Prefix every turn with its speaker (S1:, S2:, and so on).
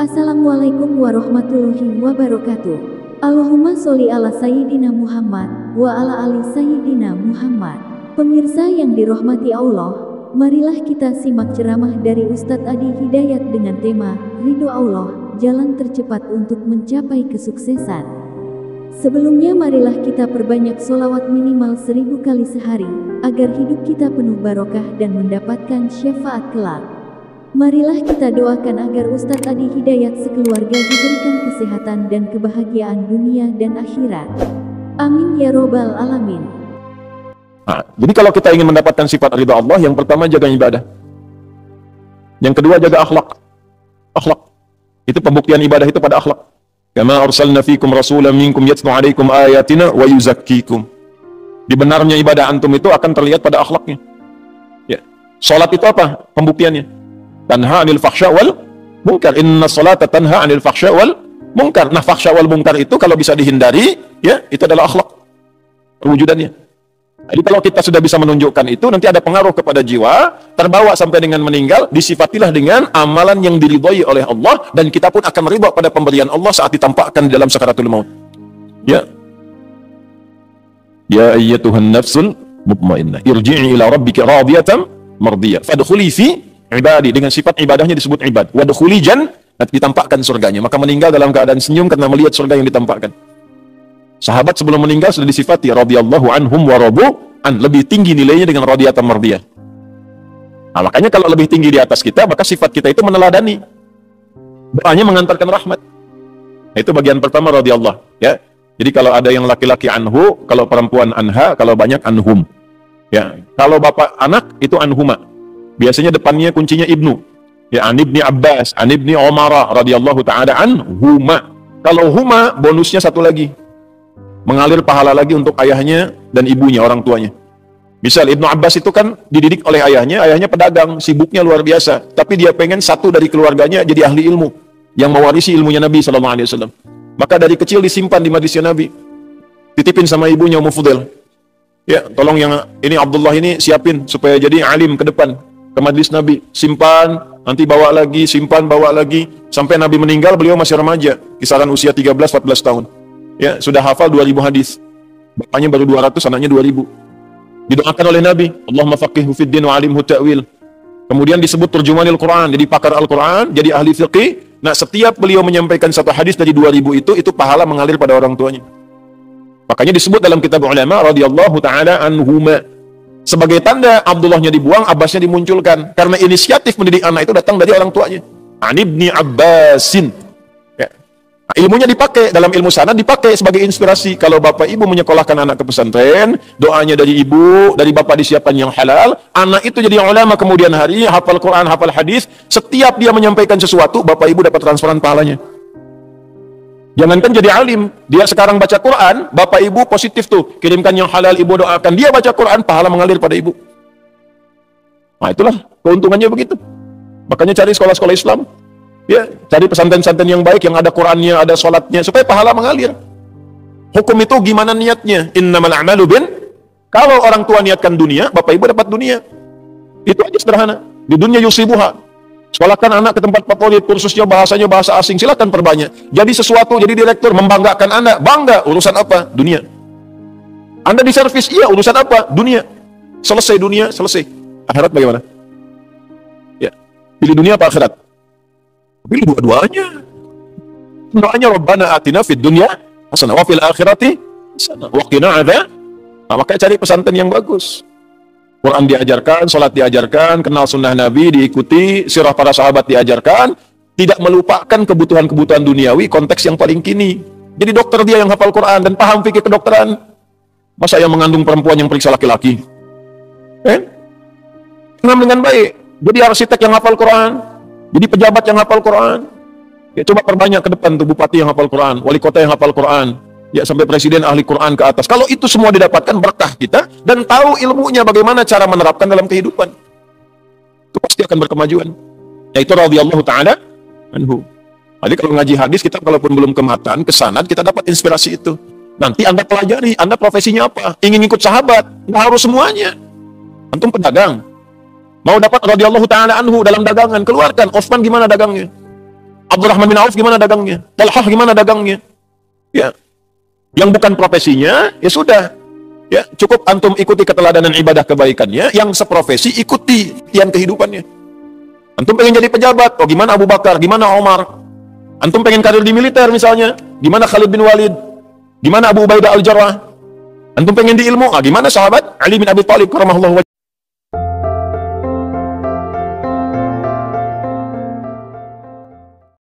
S1: Assalamualaikum warahmatullahi wabarakatuh. Allahumma sholli ala Sayyidina Muhammad wa ala ali Sayyidina Muhammad. Pemirsa yang dirahmati Allah, marilah kita simak ceramah dari Ustadz Adi Hidayat dengan tema Ridho Allah, jalan tercepat untuk mencapai kesuksesan. Sebelumnya marilah kita perbanyak sholawat minimal 1000 kali sehari, agar hidup kita penuh barokah dan mendapatkan syafaat kelak. Marilah kita doakan agar Ustadz Adi Hidayat sekeluarga diberikan kesehatan dan kebahagiaan dunia dan akhirat. Amin ya robbal alamin.
S2: Nah, jadi kalau kita ingin mendapatkan sifat ridha Allah, yang pertama jaga ibadah. Yang kedua jaga akhlak. Akhlak. Itu pembuktian ibadah itu pada akhlak. Kama arsalna fikum rasulan minkum yatlu alaikum ayatina wa yuzakkikum. Dibenarnya ibadah antum itu akan terlihat pada akhlaknya. Ya. Salat itu apa pembuktiannya? Tanha 'anil fahsya wal munkar. Inna sholata tanha 'anil fahsya wal munkar. Nah, fahsya wal munkar itu kalau bisa dihindari, ya, itu adalah akhlak perwujudannya. Jadi kalau kita sudah bisa menunjukkan itu, nanti ada pengaruh kepada jiwa, terbawa sampai dengan meninggal, disifatilah dengan amalan yang diridhai oleh Allah, dan kita pun akan ridha pada pemberian Allah saat ditampakkan di dalam sakaratul maut. Ya. Ya ayyatuhan nafsul mutmainnah, irji'i ila rabbika radiyatan mardiyah, fadkhuli fi ibadi. Dengan sifat ibadahnya disebut ibad. Wadkhuli jannah, ditampakkan surganya. Maka meninggal dalam keadaan senyum karena melihat surga yang ditampakkan. Sahabat sebelum meninggal sudah disifati radhiyallahu anhum wa radu an, lebih tinggi nilainya dengan radiyatan mardiyah. Nah, makanya kalau lebih tinggi di atas kita, maka sifat kita itu meneladani. Doanya mengantarkan rahmat. Nah, itu bagian pertama radhiyallahu, ya. Jadi kalau ada yang laki-laki anhu, kalau perempuan anha, kalau banyak anhum. Ya, kalau bapak anak itu anhuma. Biasanya depannya kuncinya ibnu. Ya, an ibni Abbas, an ibni Umar radhiyallahu ta'ala anhuma. Kalau huma, bonusnya satu lagi. Mengalir pahala lagi untuk ayahnya dan ibunya, orang tuanya. Misal Ibnu Abbas itu kan dididik oleh ayahnya pedagang, sibuknya luar biasa. Tapi dia pengen satu dari keluarganya jadi ahli ilmu, yang mewarisi ilmunya Nabi SAW. Maka dari kecil disimpan di majlisnya Nabi. Titipin sama ibunya Ummu Fudail. Ya, tolong yang ini Abdullah ini siapin supaya jadi alim ke depan, ke majlis Nabi, simpan, nanti bawa lagi, simpan, bawa lagi, sampai Nabi meninggal beliau masih remaja, kisaran usia 13-14 tahun. Ya, sudah hafal 2000 hadis. Bapaknya baru 200, anaknya 2000. Didoakan oleh Nabi, Allahumma faqihhu fid din wa 'alimhu ta'wil. Kemudian disebut terjemahanil Quran, jadi pakar Al-Quran, jadi ahli fiqih. Nah, setiap beliau menyampaikan satu hadis dari 2000 itu pahala mengalir pada orang tuanya. Makanya disebut dalam kitab ulama radhiyallahu ta'ala anhuma. Sebagai tanda Abdullahnya dibuang, Abbasnya dimunculkan. Karena inisiatif mendidik anak itu datang dari orang tuanya. An ibni Abbasin. Ya. Nah, ilmunya dipakai, dalam ilmu sanad dipakai sebagai inspirasi. Kalau bapak ibu menyekolahkan anak ke pesantren, doanya dari ibu, dari bapak disiapkan yang halal, anak itu jadi ulama kemudian hari, hafal Quran, hafal hadis, setiap dia menyampaikan sesuatu, bapak ibu dapat transferan pahalanya. Jangankan jadi alim, dia sekarang baca Quran, bapak ibu positif tuh, kirimkan yang halal, ibu doakan, dia baca Quran, pahala mengalir pada ibu. Nah, itulah keuntungannya begitu. Makanya cari sekolah-sekolah Islam, ya, cari pesantren-pesantren yang baik, yang ada Qurannya, ada sholatnya, supaya pahala mengalir. Hukum itu gimana niatnya? Innamal a'malu bin, kalau orang tua niatkan dunia, bapak ibu dapat dunia. Itu aja sederhana. Di dunia yusibuha. Sekolahkan anak ke tempat favorit, kursusnya bahasanya bahasa asing, silakan perbanyak. Jadi sesuatu, jadi direktur, membanggakan anak, bangga, urusan apa? Dunia. Anda di servis, iya, urusan apa? Dunia. Selesai dunia, selesai. Akhirat bagaimana? Ya, pilih dunia apa akhirat? Pilih dua-duanya. Doanya Rabbana atina fid dunya hasanah wa fil akhirati hasanah wa qina adzab. Nah, makanya cari pesantren yang bagus. Quran diajarkan, sholat diajarkan, kenal sunnah Nabi diikuti, sirah para sahabat diajarkan, tidak melupakan kebutuhan-kebutuhan duniawi, konteks yang paling kini. Jadi dokter dia yang hafal Quran dan paham fikih kedokteran. Masa yang mengandung perempuan yang periksa laki-laki? Tenang dengan baik. Jadi arsitek yang hafal Quran, jadi pejabat yang hafal Quran. Ya, coba perbanyak ke depan tuh bupati yang hafal Quran, wali kota yang hafal Quran. Ya, sampai presiden ahli Quran ke atas. Kalau itu semua didapatkan, berkah kita, dan tahu ilmunya bagaimana cara menerapkan dalam kehidupan, itu pasti akan berkemajuan. Yaitu radhiyallahu ta'ala anhu. Jadi kalau ngaji hadis, kita kalaupun belum kematan, ke sanad, kita dapat inspirasi itu. Nanti Anda pelajari, Anda profesinya apa? Ingin ikut sahabat? Nggak harus semuanya. Antum pedagang, mau dapat radhiyallahu ta'ala anhu dalam dagangan, keluarkan. Osman gimana dagangnya? Abdurrahman bin Auf gimana dagangnya? Talhah gimana dagangnya? Ya. Yang bukan profesinya, ya sudah. Ya, cukup antum ikuti keteladanan ibadah kebaikannya, yang seprofesi ikuti tian kehidupannya. Antum pengen jadi pejabat, oh gimana Abu Bakar, gimana Omar? Antum pengen karir di militer misalnya, gimana Khalid bin Walid? Gimana Abu Ubaidah al-Jarrah? Antum pengen di ilmu, gimana sahabat Ali bin Abi Thalib karamahullahu wajhah?